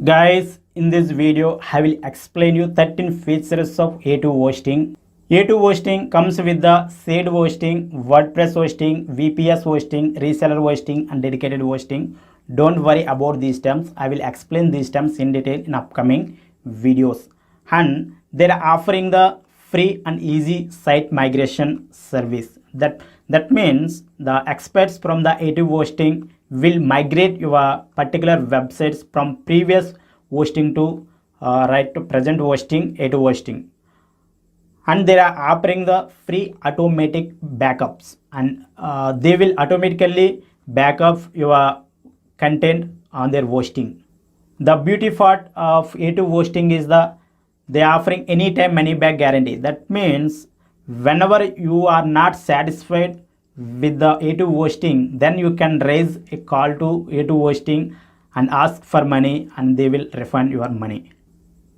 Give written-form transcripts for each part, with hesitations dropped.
Guys, in this video, I will explain you 13 features of A2 hosting. A2 hosting comes with the SAID hosting, WordPress hosting, VPS hosting, reseller hosting, and dedicated hosting. Don't worry about these terms. I will explain these terms in detail in upcoming videos. And they are offering the free and easy site migration service. That means the experts from the A2 hosting will migrate your particular websites from previous hosting to right to present hosting, A2 hosting. And they are offering the free automatic backups, and they will automatically back up your content on their hosting. The beauty part of A2 hosting is they are offering anytime money back guarantee. That means whenever you are not satisfied with the A2 hosting, then you can raise a call to A2 hosting and ask for money, and they will refund your money.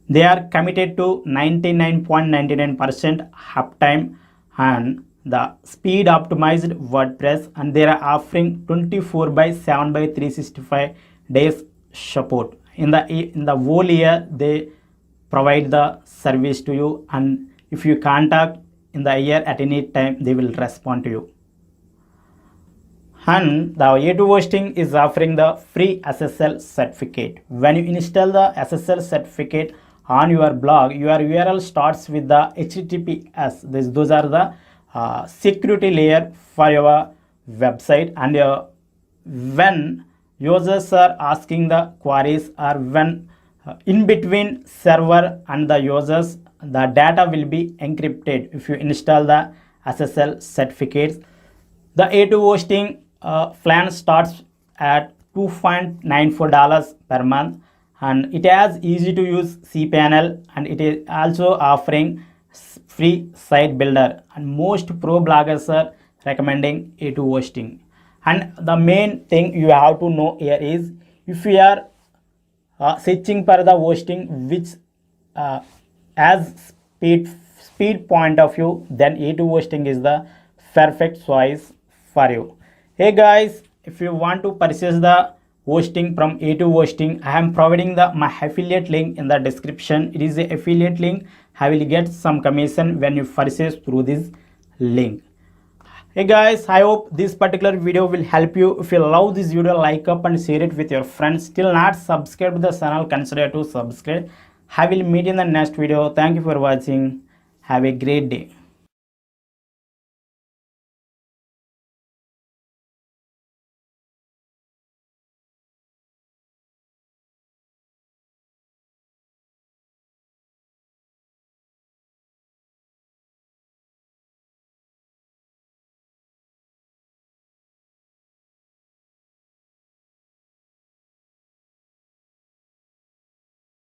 They are committed to 99.99% uptime and the speed optimized WordPress, and they are offering 24 by 7 by 365 days support. In the whole year, they provide the service to you, and if you contact in the year at any time, they will respond to you. And the A2 hosting is offering the free SSL certificate. When you install the SSL certificate on your blog, your URL starts with the HTTPS. Those are the security layer for your website, and when users are asking the queries, or when in between server and the users, the data will be encrypted if you install the SSL certificates. The A2 hosting plan starts at $2.94 per month, and it has easy to use cPanel, and it is also offering free site builder, and most pro bloggers are recommending A2 hosting. And the main thing you have to know here is, if you are searching for the hosting which as speed point of view, then A2 hosting is the perfect choice for you. Hey guys, if you want to purchase the hosting from A2 hosting, I am providing my affiliate link in the description. It is the affiliate link. I will get some commission when you purchase through this link. Hey guys, I hope this particular video will help you. If you love this video, like up and share it with your friends. Still not subscribed to the channel, consider to subscribe. I will meet in the next video. Thank you for watching. Have a great day.